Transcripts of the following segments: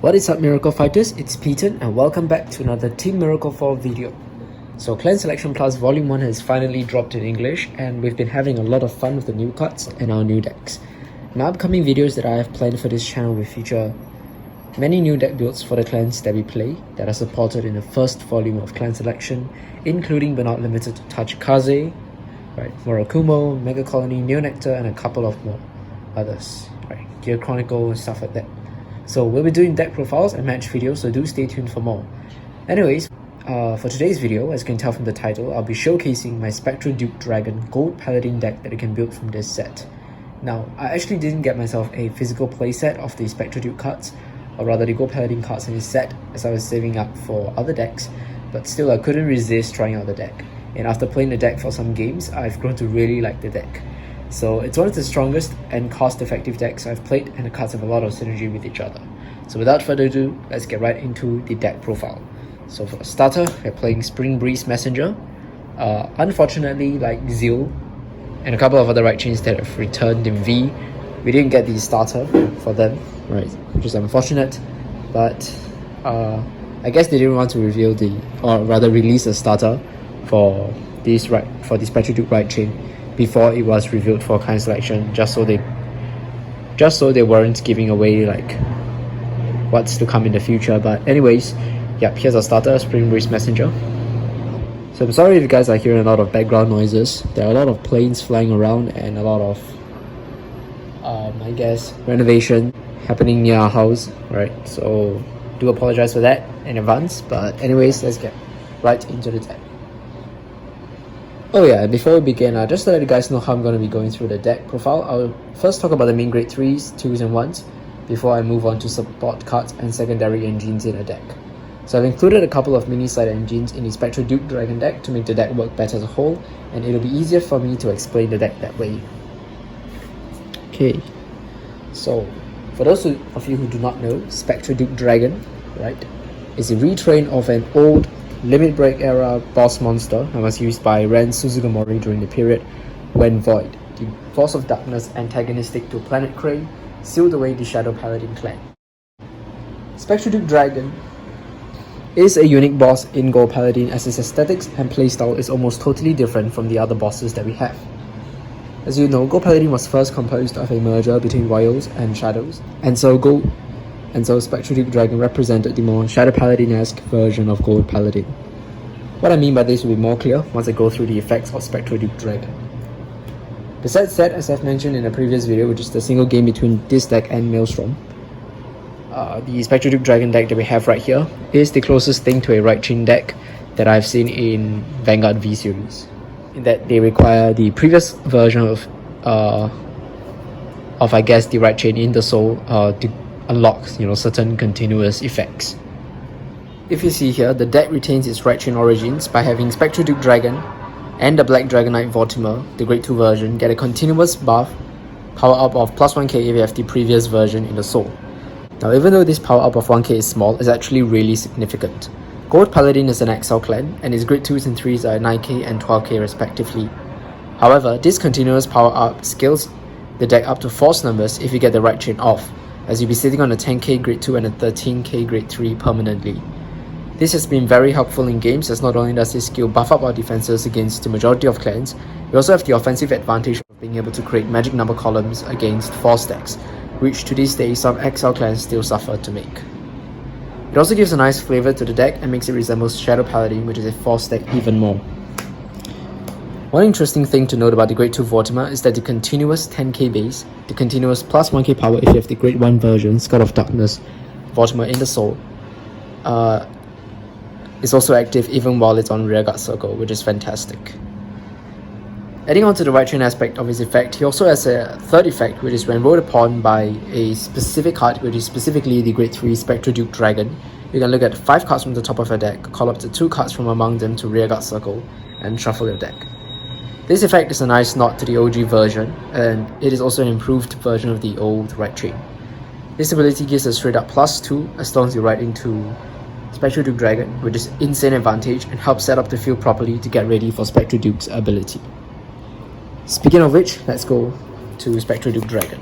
What is up, Miracle Fighters? It's Pton and welcome back to another Team Miracle 4 video. So Clan Selection Plus Volume 1 has finally dropped in English and we've been having a lot of fun with the new cards and our new decks. My upcoming videos that I have planned for this channel will feature many new deck builds for the clans that we play that are supported in the first volume of Clan Selection, including but not limited to Tachikaze, Murakumo, Mega Colony, Neonectar, and a couple of more others, Gear Chronicle and stuff like that. So we'll be doing deck profiles and match videos, so do stay tuned for more. Anyways, for today's video, as you can tell from the title, I'll be showcasing my Spectral Duke Dragon Gold Paladin deck that you can build from this set. Now, I actually didn't get myself a physical playset of the Spectral Duke cards, or rather the Gold Paladin cards in this set, as I was saving up for other decks, but still I couldn't resist trying out the deck. And after playing the deck for some games, I've grown to really like the deck. So it's one of the strongest and cost-effective decks I've played, and the cards have a lot of synergy with each other. So without further ado, let's get right into the deck profile. So for a starter, we're playing Spring Breeze Messenger. Unfortunately, like Zeal and a couple of other right chains that have returned in V, we didn't get the starter for them, which is unfortunate. But I guess they didn't want to reveal release a starter for this Spectral Duke right chain before it was revealed for Clan Selection, just so they weren't giving away like what's to come in the future. But anyways, yep, here's our starter, Spring Breeze Messenger. So I'm sorry if you guys are hearing a lot of background noises. There are a lot of planes flying around and a lot of I guess renovation happening near our house, so do apologize for that in advance. But anyways, let's get right into the deck. Oh yeah, before we begin, just to let you guys know how I'm going to be going through the deck profile, I'll first talk about the main grade 3s, 2s and 1s before I move on to support cards and secondary engines in a deck. So I've included a couple of mini-side engines in the Spectral Duke Dragon deck to make the deck work better as a whole, and it'll be easier for me to explain the deck that way. Okay, so for those of you who do not know, Spectral Duke Dragon, is a retrain of an old Limit Break era boss monster that was used by Ren Suzugimori during the period when Void, the Force of Darkness antagonistic to Planet Crane, sealed away the Shadow Paladin clan. Spectral Duke Dragon is a unique boss in Gold Paladin, as its aesthetics and playstyle is almost totally different from the other bosses that we have. As you know, Gold Paladin was first composed of a merger between Royals and Shadows, and so Spectral Duke Dragon represented the more Shadow Paladin-esque version of Gold Paladin. What I mean by this will be more clear once I go through the effects of Spectral Duke Dragon. Besides that, as I've mentioned in a previous video, which is the single game between this deck and Maelstrom, the Spectral Duke Dragon deck that we have right here is the closest thing to a right chain deck that I've seen in Vanguard V series, in that they require the previous version of I guess the right chain in the soul to unlock certain continuous effects. If you see here, the deck retains its right chain origins by having Spectral Duke Dragon and the Black Dragonite Vortimer, the grade 2 version, get a continuous buff power up of plus 1k if you have the previous version in the soul. Now, even though this power up of 1k is small, it's actually really significant. Gold Paladin is an XL clan, and its grade 2s and 3s are 9k and 12k respectively. However, this continuous power up scales the deck up to false numbers if you get the right chain off, as you'll be sitting on a 10k grade 2 and a 13k grade 3 permanently. This has been very helpful in games, as not only does this skill buff up our defenses against the majority of clans, we also have the offensive advantage of being able to create magic number columns against false decks, which to this day some XL clans still suffer to make. It also gives a nice flavour to the deck and makes it resemble Shadow Paladin, which is a false deck, even more. One interesting thing to note about the grade 2 Vortimer is that the continuous 10k base, the continuous plus 1k power if you have the grade 1 version, Skull of Darkness Vortimer in the soul, is also active even while it's on Rearguard Circle, which is fantastic. Adding on to the right chain aspect of his effect, he also has a third effect, which is when rolled upon by a specific card, which is specifically the grade 3 Spectral Duke Dragon, you can look at 5 cards from the top of your deck, call up to 2 cards from among them to Rearguard Circle, and shuffle your deck. This effect is a nice nod to the OG version, and it is also an improved version of the old right chain. This ability gives a straight up +2 as long as you ride into Spectral Duke Dragon, which is insane advantage and helps set up the field properly to get ready for Spectral Duke's ability. Speaking of which, let's go to Spectral Duke Dragon,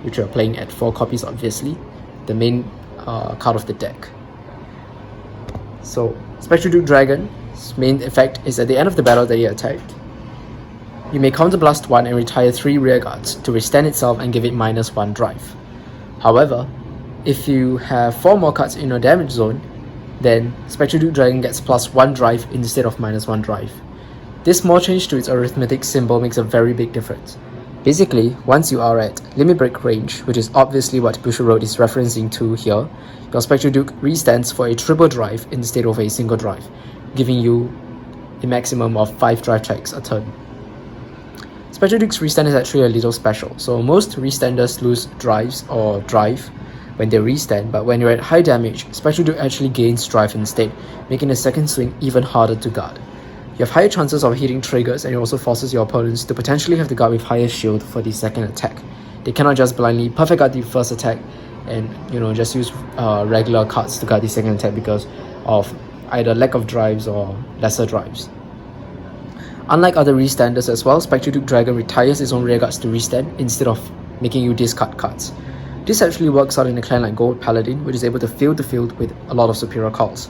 which we're playing at 4 copies obviously. The main card of the deck. So Spectral Duke Dragon's main effect is at the end of the battle that you attacked, you may counterblast 1 and retire 3 rearguards to withstand itself and give it -1 drive. However, if you have 4 more cards in your damage zone, then Spectral Duke Dragon gets +1 drive instead of -1 drive. This small change to its arithmetic symbol makes a very big difference. Basically, once you are at limit break range, which is obviously what Busher Road is referencing to here, your Spectral Duke restands for a triple drive instead of a single drive, giving you a maximum of 5 drive checks a turn. Spectral Duke's restand is actually a little special, so most restanders lose drives or drive when they restand, but when you're at high damage, Spectral Duke actually gains drive instead, making the second swing even harder to guard. You have higher chances of hitting triggers, and it also forces your opponents to potentially have to guard with higher shield for the second attack. They cannot just blindly perfect guard the first attack and just use regular cards to guard the second attack because of either lack of drives or lesser drives. Unlike other restanders as well, Spectral Duke Dragon retires its own rearguards to restand instead of making you discard cards. This actually works out in a clan like Gold Paladin, which is able to fill the field with a lot of superior calls.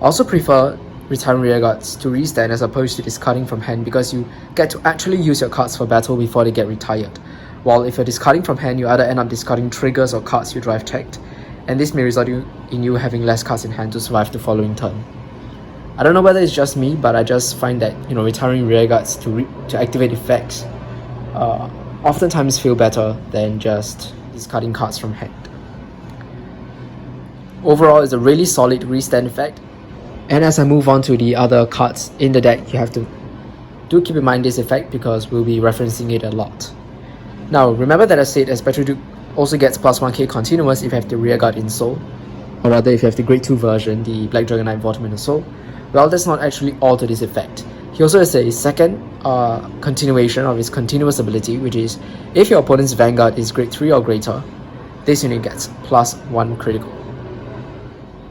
I also prefer retiring rearguards to restand as opposed to discarding from hand because you get to actually use your cards for battle before they get retired. While if you're discarding from hand, you either end up discarding triggers or cards you drive checked, and this may result in you having less cards in hand to survive the following turn. I don't know whether it's just me, but I just find that retiring rearguards to activate effects oftentimes feel better than just discarding cards from hand. Overall, it's a really solid restand effect. And as I move on to the other cards in the deck, you have to keep in mind this effect because we'll be referencing it a lot. Now, remember that I said that Spectral Duke also gets +1k continuous if you have the rearguard in Soul, or rather if you have the Grade 2 version, the Black Dragon Knight Vortimer in Soul. Well, that's not actually all to this effect. He also has a second continuation of his continuous ability, which is if your opponent's Vanguard is Grade 3 or greater, this unit gets +1 critical.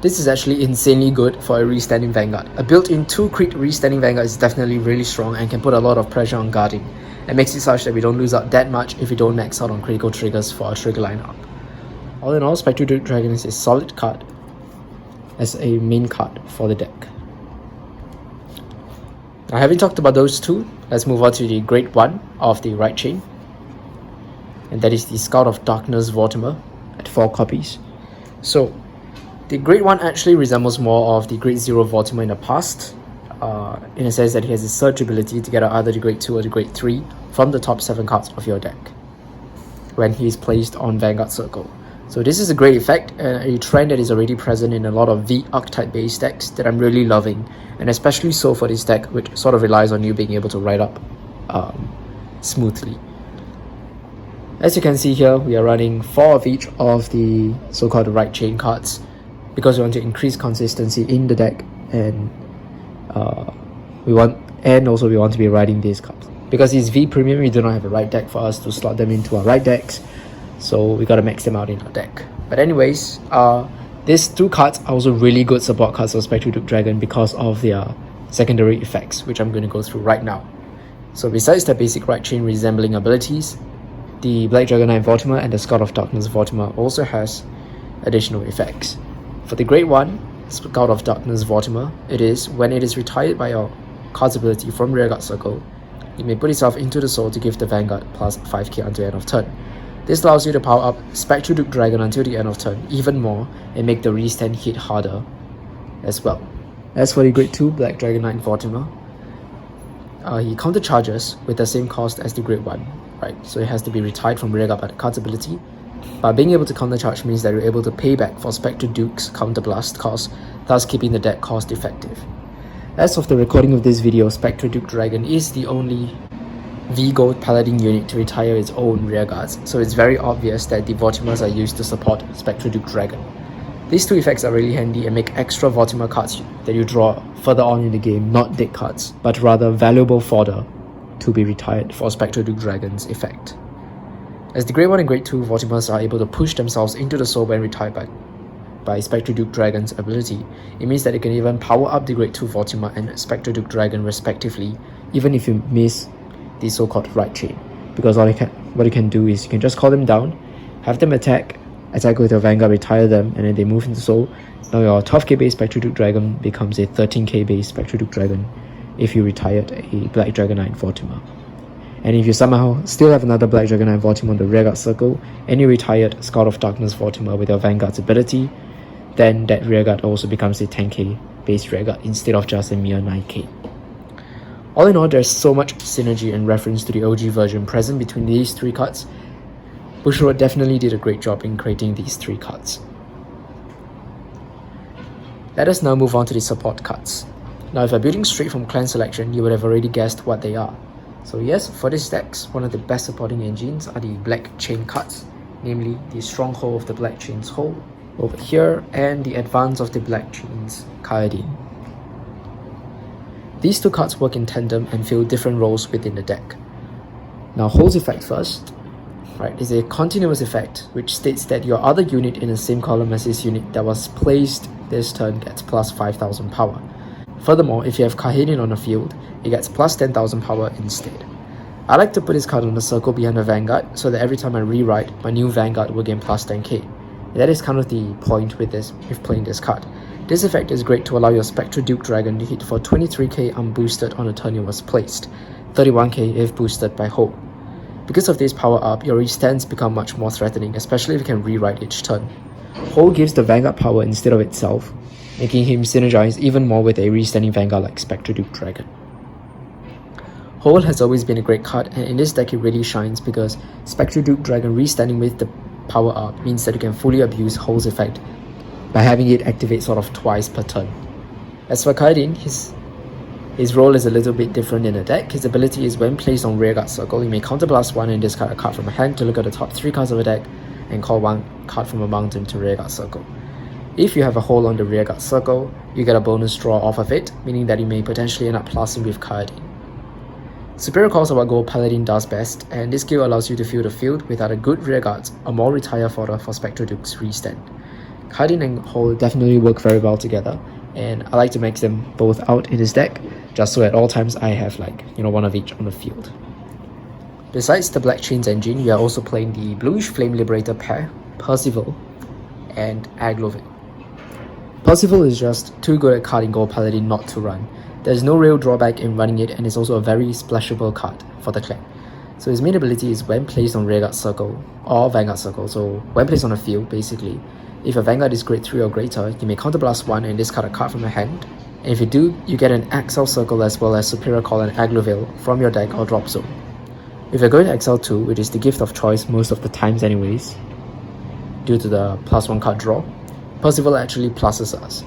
This is actually insanely good for a restanding Vanguard. A built-in 2 crit restanding Vanguard is definitely really strong and can put a lot of pressure on guarding, and makes it such that we don't lose out that much if we don't max out on critical triggers for our trigger lineup. All in all, Spectral Duke Dragon is a solid card as a main card for the deck. Now, having talked about those two, let's move on to the Grade 1 of the right chain, and that is the Scout of Darkness Vortimer at 4 copies. So, the Grade 1 actually resembles more of the Grade 0 Vortimer in the past, in a sense that he has a search ability to get out either the Grade 2 or the Grade 3 from the top 7 cards of your deck when he is placed on Vanguard Circle. So this is a great effect and a trend that is already present in a lot of V archetype based decks that I'm really loving, and especially so for this deck, which sort of relies on you being able to ride up smoothly. As you can see here, we are running 4 of each of the so-called right chain cards because we want to increase consistency in the deck, and we want to be riding these cards. Because it's V premium, we do not have a right deck for us to slot them into our right decks, so we gotta max them out in our deck. But anyways, these 2 cards are also really good support cards for Spectral Duke Dragon because of their secondary effects, which I'm going to go through right now. So besides their basic right chain resembling abilities, the Black Dragon Knight Vortimer and the Scout of Darkness Vortimer also has additional effects. For the Grade 1 Scout of Darkness Vortimer, it is when it is retired by your card's ability from Rearguard Circle, it may put itself into the soul to give the Vanguard plus 5k until end of turn. This allows you to power up Spectral Duke Dragon until the end of turn even more and make the restand hit harder as well. As for the Grade 2 Black Dragon Knight Vortimer, he countercharges with the same cost as the Grade 1, right? So it has to be retired from Rearguard by the card's ability. But being able to countercharge means that you're able to pay back for Spectral Duke's counterblast cost, thus keeping the deck cost effective. As of the recording of this video, Spectral Duke Dragon is the only V Gold Paladin unit to retire its own rearguards, so it's very obvious that the Vortimers are used to support Spectral Duke Dragon. These 2 effects are really handy and make extra Vortimer cards that you draw further on in the game not deck cards, but rather valuable fodder to be retired for Spectral Duke Dragon's effect. As the Grade 1 and Grade 2 Vortimers are able to push themselves into the soul when retired by Spectral Duke Dragon's ability, it means that it can even power up the Grade 2 Vortimer and Spectral Duke Dragon respectively, even if you miss the so-called right chain. Because what you can do is you can just call them down, have them attack, attack with your Vanguard, retire them, and then they move into soul. Now your 12k base Spectral Duke Dragon becomes a 13k base Spectral Duke Dragon if you retired a Black Dragon Knight Vortimer. And if you somehow still have another Black Dragon Knight Vortimer on the rearguard circle, and you retired Scout of Darkness Vortimer with your Vanguard's ability, then that rearguard also becomes a 10k base rearguard instead of just a mere 9k. All in all, there's so much synergy and reference to the OG version present between these three cards. Bushiroad definitely did a great job in creating these three cards. Let us now move on to the support cards. Now if you're building straight from clan selection, you would have already guessed what they are. So yes, for these decks, one of the best supporting engines are the Black Chain cards, namely the Stronghold of the Black Chain's Hold over here and the Advance of the Black Chain's Kaedin. These two cards work in tandem and fill different roles within the deck. Now Hold's effect first, right, is a continuous effect which states that your other unit in the same column as this unit that was placed this turn gets plus 5000 power. Furthermore, if you have Kaedin on the field, it gets plus 10,000 power instead. I like to put this card on the circle behind the Vanguard so that every time I rewrite, my new Vanguard will gain plus 10k. That is kind of the point with playing this card. This effect is great to allow your Spectral Duke Dragon to hit for 23k unboosted on the turn it was placed, 31k if boosted by Hold. Because of this power up, your restands become much more threatening, especially if you can rewrite each turn. Hold gives the Vanguard power instead of itself, making him synergize even more with a restanding Vanguard like Spectral Duke Dragon. Hold has always been a great card, and in this deck it really shines because Spectral Duke Dragon restanding with the power up means that you can fully abuse Hold's effect by having it activate sort of twice per turn. As for Kaedin, his role is a little bit different in the deck. His ability is when placed on rearguard circle, you may counterblast one and discard a card from a hand to look at the top 3 cards of a deck and call one card from a mountain to rearguard circle. If you have a Hold on the rearguard circle, you get a bonus draw off of it, meaning that you may potentially end up plusing with Kaedin. Superior calls are what Gold Paladin does best, and this skill allows you to fill the field with either good rearguards or more retire fodder for Spectral Duke's restand. Kaedin and Hold definitely work very well together, and I like to max them both out in this deck, just so at all times I have one of each on the field. Besides the Black Chains engine, you are also playing the Bluish Flame Liberator pair, Percival and Aglovin. Percival is just too good a card in Gold Paladin not to run. There's no real drawback in running it, and it's also a very splashable card for the clan. So his main ability is when placed on rearguard circle or Vanguard circle, so when placed on the field basically. If your Vanguard is grade 3 or greater, you may counterblast one and discard a card from your hand. And if you do, you get an Exile Circle as well as Superior Call and Aglovale from your deck or drop zone. If you're going to Exile 2, which is the gift of choice most of the times anyways, due to the +1 card draw, Percival actually pluses us.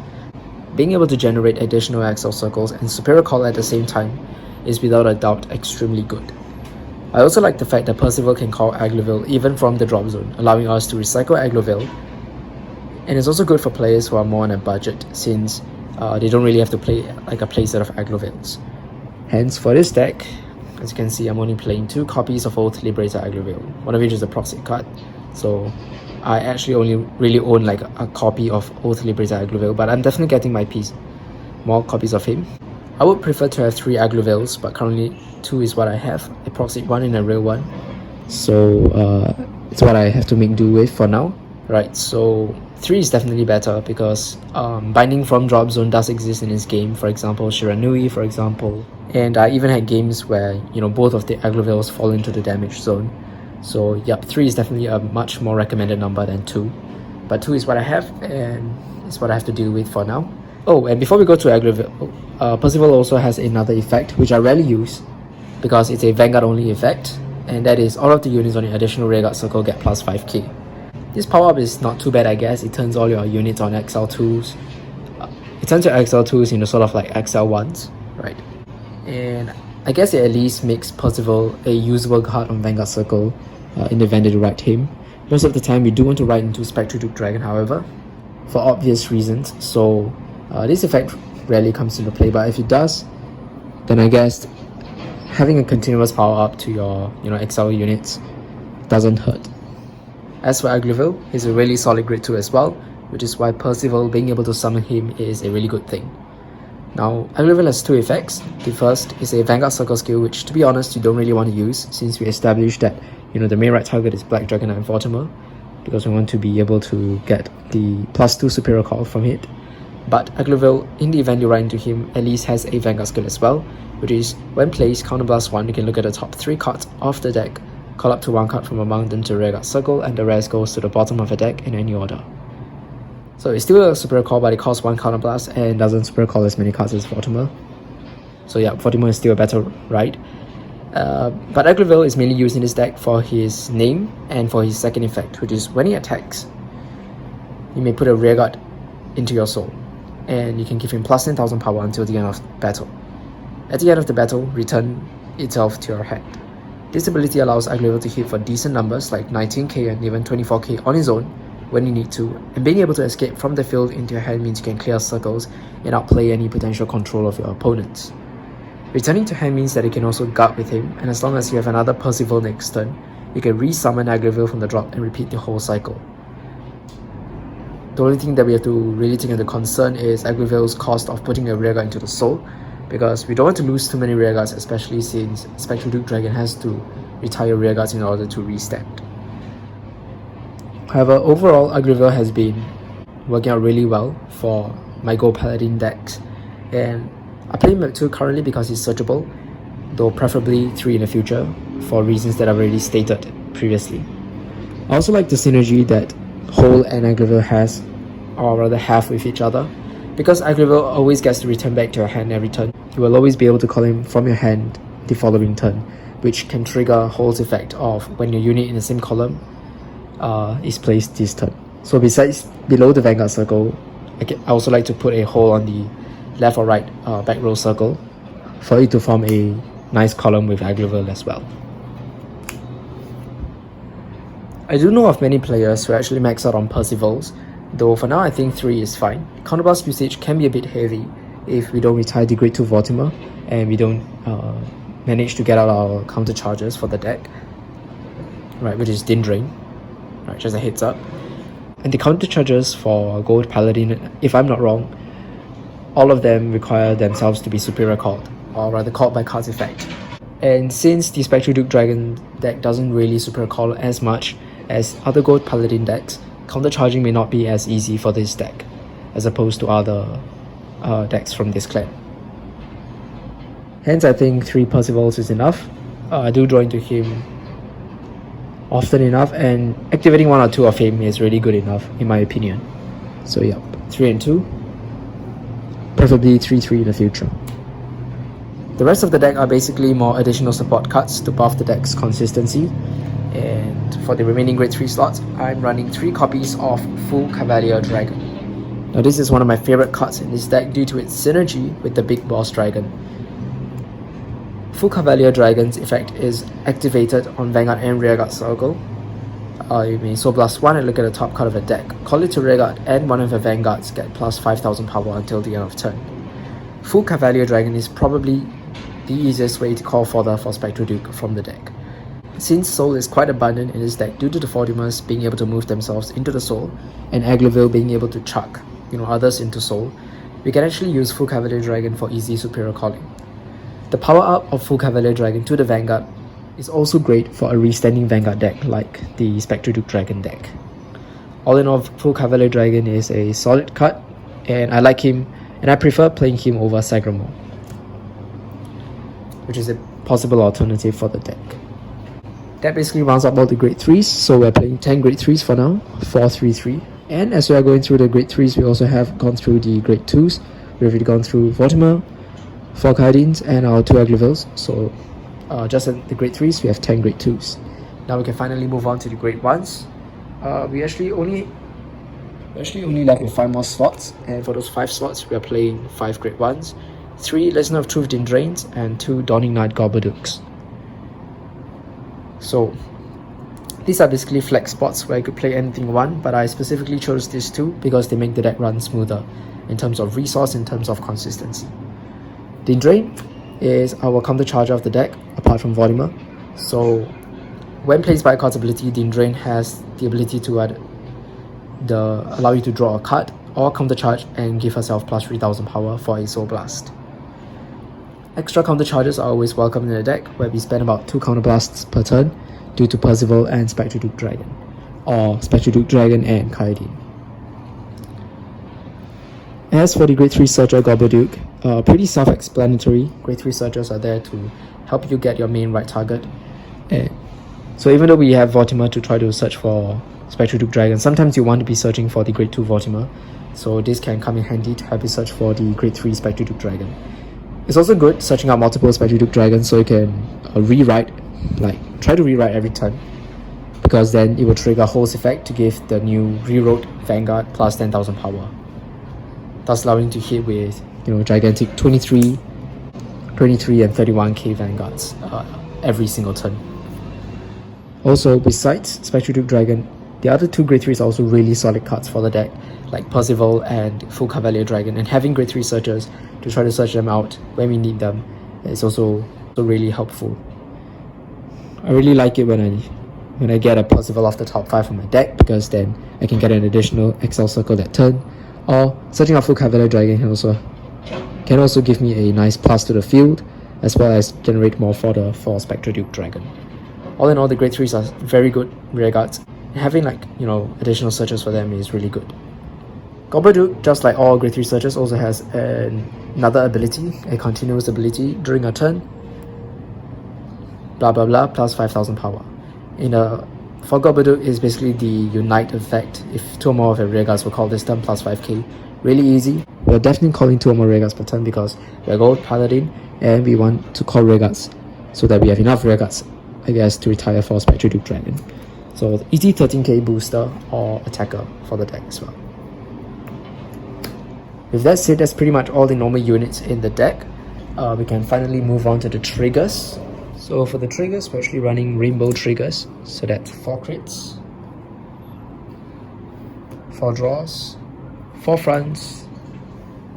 Being able to generate additional Exile Circles and Superior Call at the same time is without a doubt extremely good. I also like the fact that Percival can call Aglovale even from the drop zone, allowing us to recycle Aglovale. And it's also good for players who are more on a budget, since they don't really have to play like a playset of Aglovales. Hence, for this deck, as you can see, I'm only playing 2 copies of Oath Liberator Aglovale, one of which is a proxy card. So I actually only really own like a copy of Oath Liberator Aglovale, but I'm definitely getting my more copies of him. I would prefer to have 3 Aglovales, but currently 2 is what I have, a proxy one and a real one. So it's what I have to make do with for now. Right, so 3 is definitely better because binding from drop zone does exist in this game. For example, Shiranui, for example. And I even had games where, both of the Aglovales fall into the damage zone. So yep, 3 is definitely a much more recommended number than 2. But 2 is what I have, and it's what I have to deal with for now. Oh, and before we go to Aglovale, Percival also has another effect, which I rarely use because it's a Vanguard only effect. And that is all of the units on the additional rearguard circle get plus 5k. This power-up is not too bad, I guess. It turns all your units on XL2s. It turns your XL2s into sort of like XL1s, right? And I guess it at least makes Percival a usable card on Vanguard Circle in the event that you write him. Most of the time, you do want to write into Spectral Duke Dragon, however, for obvious reasons. So this effect rarely comes into play, but if it does, then I guess having a continuous power-up to your XL units doesn't hurt. As for Aglovale, he's a really solid grade 2 as well, which is why Percival being able to summon him is a really good thing. Now, Aglovale has 2 effects. The first is a Vanguard Circle skill, which to be honest you don't really want to use since we established that the main right target is Black Dragon Knight Vortimer. because we want to be able to get the +2 superior call from it. But Agloville, in the event you run into him, at least has a Vanguard skill as well, which is when placed counterblast 1, you can look at the top 3 cards of the deck, call up to 1 card from among them to rearguard circle, and the rest goes to the bottom of the deck in any order. So it's still a superior call, but it costs 1 counterblast and doesn't superior call as many cards as Vortimer. So yeah, Vortimer is still a better ride. But Agloville is mainly used in this deck for his name and for his second effect, which is when he attacks, you may put a rearguard into your soul, and you can give him plus 10,000 power until the end of battle. At the end of the battle, return itself to your hand. This ability allows Agloville to hit for decent numbers like 19k and even 24k on his own when you need to, and being able to escape from the field into your hand means you can clear circles and outplay any potential control of your opponents. Returning to hand means that you can also guard with him, and as long as you have another Percival next turn, you can re-summon Agloville from the drop and repeat the whole cycle. The only thing that we have to really take into concern is Agloville's cost of putting a rearguard into the soul, because we don't want to lose too many rearguards, especially since Spectral Duke Dragon has to retire rearguards in order to restand. However, overall Agloville has been working out really well for my Gold Paladin decks, and I play him at 2 currently because he's searchable, though preferably 3 in the future for reasons that I've already stated previously. I also like the synergy that Hole and Agloville has, or rather have, with each other. Because Agloville always gets to return back to your hand every turn, you will always be able to call him from your hand the following turn, which can trigger Hole's effect of when your unit in the same column is placed this turn. So besides below the Vanguard circle, I also like to put a Hole on the left or right back row circle for it to form a nice column with Agloville as well. I do know of many players who actually max out on Percivals, though for now I think 3 is fine. Counterblast usage can be a bit heavy if we don't retire the Grade 2 Vortimer and we don't manage to get out our counter charges for the deck, right, which is Din Drain, right, just a heads up. And the counter charges for Gold Paladin, if I'm not wrong, all of them require themselves to be superior called, or rather called by card's effect. And since the Spectral Duke Dragon deck doesn't really superior call as much as other Gold Paladin decks, countercharging may not be as easy for this deck as opposed to other decks from this clan. Hence I think 3 Percivals is enough. I do draw into him often enough, and activating 1 or 2 of him is really good enough in my opinion. So yeah, 3 and 2. Preferably 3-3 in the future. The rest of the deck are basically more additional support cards to buff the deck's consistency, and for the remaining grade 3 slots, I'm running 3 copies of Full Cavalier Dragon. Now this is one of my favorite cards in this deck due to its synergy with the Big Boss Dragon. Full Cavalier Dragon's effect is activated on Vanguard and Rearguard circle. You may Soul Blast 1 and look at the top card of a deck, call it to Rearguard, and one of your Vanguards get plus 5,000 power until the end of turn. Full Cavalier Dragon is probably the easiest way to call fodder for Spectral Duke from the deck. Since Soul is quite abundant in this deck due to the Vortimers being able to move themselves into the Soul, and Agloville being able to chuck others into Soul, we can actually use Full Cavalier Dragon for easy superior calling. The power up of Full Cavalier Dragon to the Vanguard is also great for a restanding Vanguard deck like the Spectral Duke Dragon deck. All in all, Full Cavalier Dragon is a solid card, and I like him, and I prefer playing him over Sagramore, which is a possible alternative for the deck. That basically rounds up all the grade 3s, so we're playing 10 grade 3s for now, 4-3-3. And as we are going through the grade 3s, we also have gone through the grade 2s. We've already gone through Vortimer, 4 Cardines, and our 2 Aglovilles. So just at the grade 3s, we have 10 grade 2s. Now we can finally move on to the grade 1s. We actually only left with 5 more slots, and for those 5 slots, we are playing 5 grade 1s, 3 Listener of Truth Din Drains, and 2 Dawning Night Gobbledukes. So these are basically flex spots where I could play anything 1, but I specifically chose these 2 because they make the deck run smoother in terms of resource, in terms of consistency. Din Drain is our counter charger of the deck, apart from Vortimer. So when placed by a card's ability, Din Drain has the ability to allow you to draw a card or counter charge and give herself plus 3,000 power for a Soul Blast. Extra counter charges are always welcome in the deck, where we spend about 2 counter blasts per turn due to Percival and Spectral Duke Dragon. or Spectral Duke Dragon and Paladin. As for the Grade 3 Searcher Duke, pretty self-explanatory. Grade 3 Searchers are there to help you get your main right target. And so even though we have Vortimer to try to search for Spectral Duke Dragon, sometimes you want to be searching for the Grade 2 Vortimer. So this can come in handy to help you search for the Grade 3 Spectral Duke Dragon. It's also good searching out multiple Spectral Duke Dragons so you can try to rewrite every turn, because then it will trigger Host effect to give the new rewrote Vanguard plus 10,000 power, thus allowing to hit with gigantic 23 and 31k Vanguards every single turn. Also, besides Spectral Duke Dragon, the other two Grade 3s are also really solid cards for the deck, like Percival and Full Cavalier Dragon, and having Grade 3 searchers to try to search them out when we need them is also really helpful. I really like it when I get a Percival off the top 5 of my deck, because then I can get an additional Excel Circle that turn, or searching out Full Cavalier Dragon can also give me a nice plus to the field, as well as generate more fodder for Spectral Duke Dragon. All in all, the Grade 3s are very good rear guards. Having additional searches for them is really good. Gold Duke, just like all Grade 3 searches, also has another ability, a continuous ability during a turn. Blah blah blah plus 5,000 power. For Gold Duke is basically the unite effect. If two or more of your rear guards were called this turn, plus 5k. Really easy. We're definitely calling two or more rear guards per turn because we're Gold Paladin and we want to call rear guards so that we have enough rear guards, I guess, to retire for Spectral Duke Dragon. So easy 13k booster or attacker for the deck as well. With that said, that's pretty much all the normal units in the deck. We can finally move on to the triggers. So for the triggers, we're actually running rainbow triggers. So that's 4 crits, 4 draws, 4 fronts,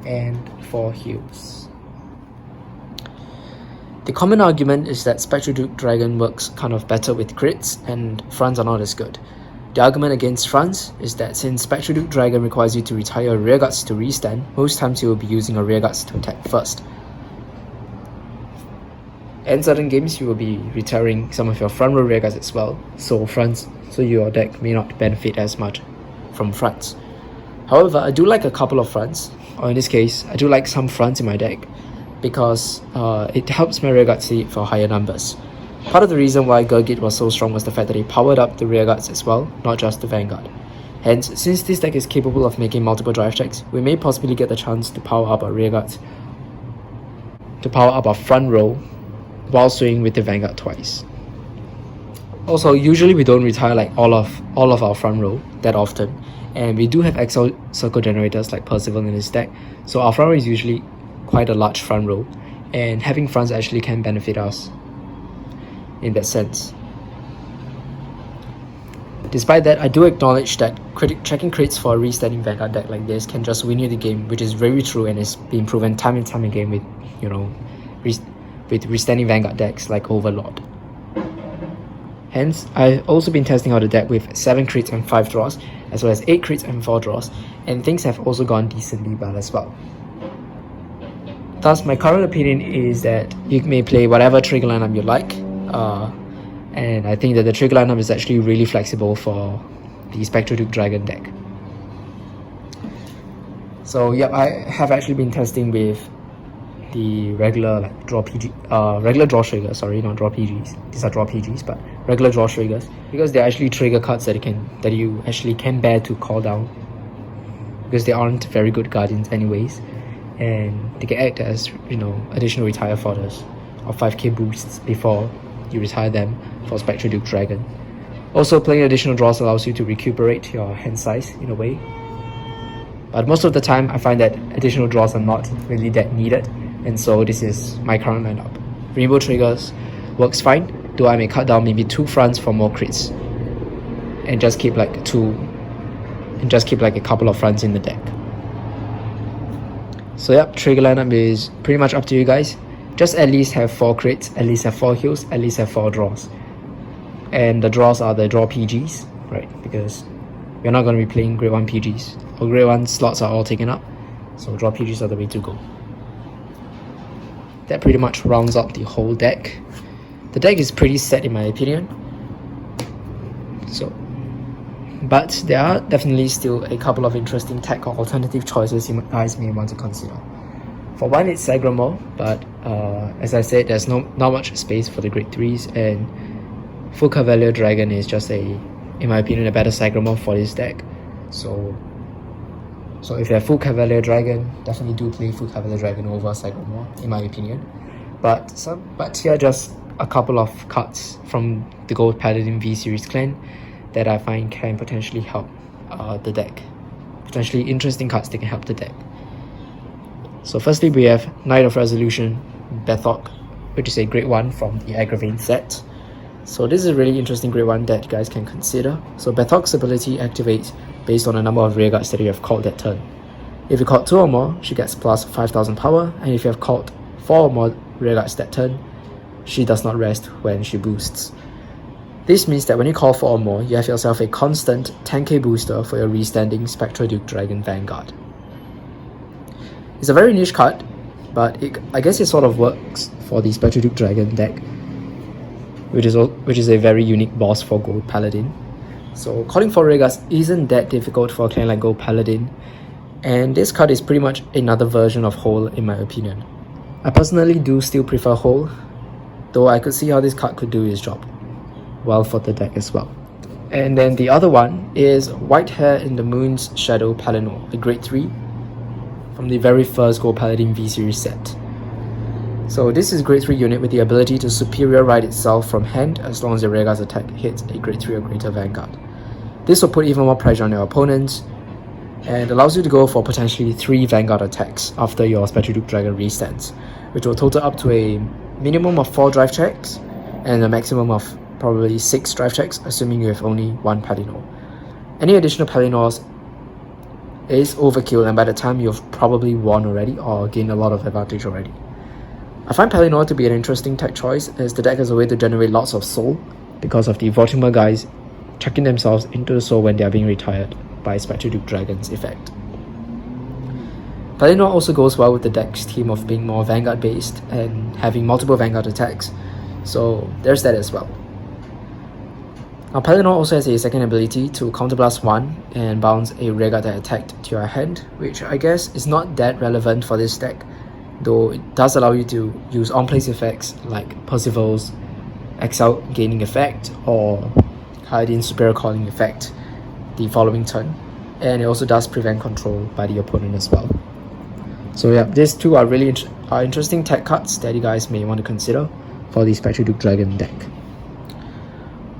and 4 heals. The common argument is that Spectral Duke Dragon works kind of better with crits and fronts are not as good. The argument against fronts is that since Spectral Duke Dragon requires you to retire your rear guards to restand, most times you will be using your rear guards to attack first. In certain games, you will be retiring some of your front row rear guards as well, so your deck may not benefit as much from fronts. However, I do like a couple of fronts, or in this case, I do like some fronts in my deck, because it helps my rear guards hit for higher numbers. Part of the reason why Gurgit was so strong was the fact that he powered up the rear guards as well, not just the Vanguard. Hence, since this deck is capable of making multiple drive checks, we may possibly get the chance to power up our rear guards, to power up our front row while swinging with the Vanguard twice. Also, usually we don't retire like all of our front row that often, and we do have Excel Circle generators like Percival in this deck, so our front row is usually quite a large front row, and having fronts actually can benefit us in that sense. Despite that, I do acknowledge that checking crits for a restanding Vanguard deck like this can just win you the game, which is very true and is being proven time and time again with with restanding Vanguard decks like Overlord. Hence, I've also been testing out the deck with 7 crits and 5 draws, as well as 8 crits and 4 draws, and things have also gone decently well as well. Thus, my current opinion is that you may play whatever trigger lineup you like, and I think that the trigger lineup is actually really flexible for the Spectral Duke Dragon deck. So yep, I have actually been testing with the regular draw triggers, sorry, not draw PGs. These are draw PGs, but regular draw triggers, because they're actually trigger cards that you actually can bear to call down, because they aren't very good guardians anyways, and they can act as additional retire fodders or 5k boosts before you retire them for Spectral Duke Dragon. Also, playing additional draws allows you to recuperate your hand size in a way, but most of the time I find that additional draws are not really that needed, and so this is my current lineup. Rainbow triggers works fine, though I may cut down maybe 2 fronts for more crits and just keep like a couple of fronts in the deck. So yep, trigger lineup is pretty much up to you guys. Just at least have 4 crits, at least have 4 heals, at least have 4 draws. And the draws are the draw PGs, right? Because we're not going to be playing grade 1 PGs. Our grade 1 slots are all taken up, so draw PGs are the way to go. That pretty much rounds out the whole deck. The deck is pretty set in my opinion. So but there are definitely still a couple of interesting tech or alternative choices you guys may want to consider. For one, it's Sagramore, but as I said, there's not much space for the grade 3s, and full Cavalier Dragon is just in my opinion, a better Sagramore for this deck. So if you have full Cavalier Dragon, definitely do play full Cavalier Dragon over Sagramore, in my opinion. But here are just a couple of cards from the Gold Paladin V series clan that I find can potentially help the deck. Potentially interesting cards that can help the deck. So firstly, we have Knight of Resolution, Bethok, which is a grade 1 from the Aggravane set. So this is a really interesting grade 1 that you guys can consider. So Bethok's ability activates based on the number of rearguards that you have called that turn. If you called 2 or more, she gets plus 5000 power, and if you have called 4 or more rearguards that turn, she does not rest when she boosts. This means that when you call 4 or more, you have yourself a constant 10k booster for your restanding Spectral Duke Dragon Vanguard. It's a very niche card, but I guess it sort of works for the Spectral Duke Dragon deck, which is a very unique boss for Gold Paladin. So calling for rearguards isn't that difficult for a clan like Gold Paladin, and this card is pretty much another version of Hole in my opinion. I personally do still prefer Hole, though I could see how this card could do its job well for the deck as well. And then the other one is White Hair in the Moon's Shadow Palinor, a grade 3 from the very first Gold Paladin V series set. So this is a grade 3 unit with the ability to superior ride itself from hand as long as the rearguard's attack hits a grade 3 or greater Vanguard. This will put even more pressure on your opponents and allows you to go for potentially 3 Vanguard attacks after your Spectral Duke Dragon restands, which will total up to a minimum of 4 drive checks and a maximum of probably 6 drive checks, assuming you have only 1 Palinor. Any additional Palinors is overkill, and by the time you've probably won already or gained a lot of advantage already. I find Palinor to be an interesting tech choice, as the deck has a way to generate lots of soul because of the Vortimer guys chucking themselves into the soul when they are being retired by Spectral Duke Dragon's effect. Palinor also goes well with the deck's theme of being more Vanguard based and having multiple Vanguard attacks, so there's that as well. Now Palinor also has a second ability to counterblast 1 and bounce a rearguard that attacked to your hand, which I guess is not that relevant for this deck, though it does allow you to use on-place effects like Percival's Excel Gaining Effect or Kaladin's Superior Calling Effect the following turn, and it also does prevent control by the opponent as well. So yeah, these two are really interesting tech cards that you guys may want to consider for the Spectral Duke Dragon deck.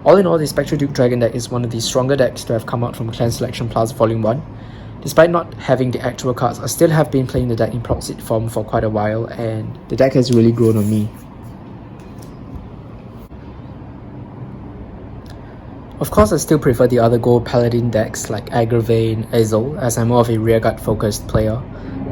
All in all, the Spectral Duke Dragon deck is one of the stronger decks to have come out from Clan Selection Plus Volume 1. Despite not having the actual cards, I still have been playing the deck in proxy form for quite a while, and the deck has really grown on me. Of course, I still prefer the other Gold Paladin decks like Aggravane, Azel, as I'm more of a rearguard focused player,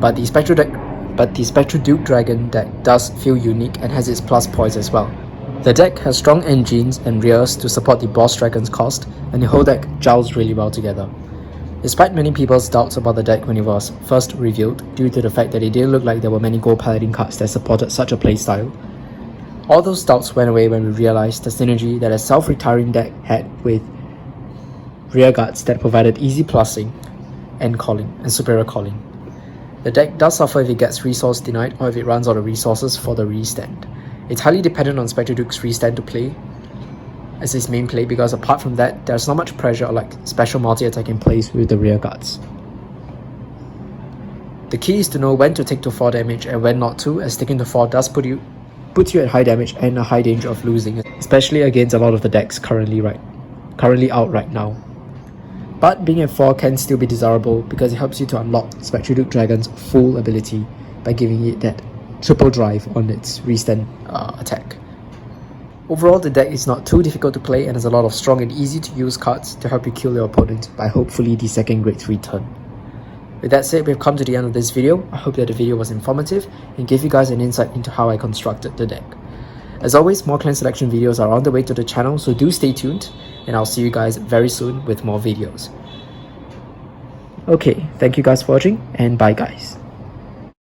but the Spectral Duke Dragon deck does feel unique and has its plus points as well. The deck has strong engines and rears to support the boss dragon's cost, and the whole deck gels really well together. Despite many people's doubts about the deck when it was first revealed, due to the fact that it didn't look like there were many Gold Paladin cards that supported such a playstyle, all those doubts went away when we realized the synergy that a self-retiring deck had with rearguards that provided easy plussing and calling and superior calling. The deck does suffer if it gets resource denied or if it runs out of resources for the restand. It's highly dependent on Spectral Duke's restand to play as his main play, because apart from that, there's not much pressure or like special multi-attack in place with the rearguards. The key is to know when to take to 4 damage and when not to, as sticking to 4 does puts you at high damage and a high danger of losing, especially against a lot of the decks currently out right now. But being at 4 can still be desirable because it helps you to unlock Spectral Duke Dragon's full ability by giving it that triple drive on its restand attack. Overall, the deck is not too difficult to play and has a lot of strong and easy to use cards to help you kill your opponent by hopefully the second grade 3 turn. With that said, we've come to the end of this video. I hope that the video was informative and gave you guys an insight into how I constructed the deck. As always, more clan selection videos are on the way to the channel, so do stay tuned, and I'll see you guys very soon with more videos. Okay, thank you guys for watching, and bye guys.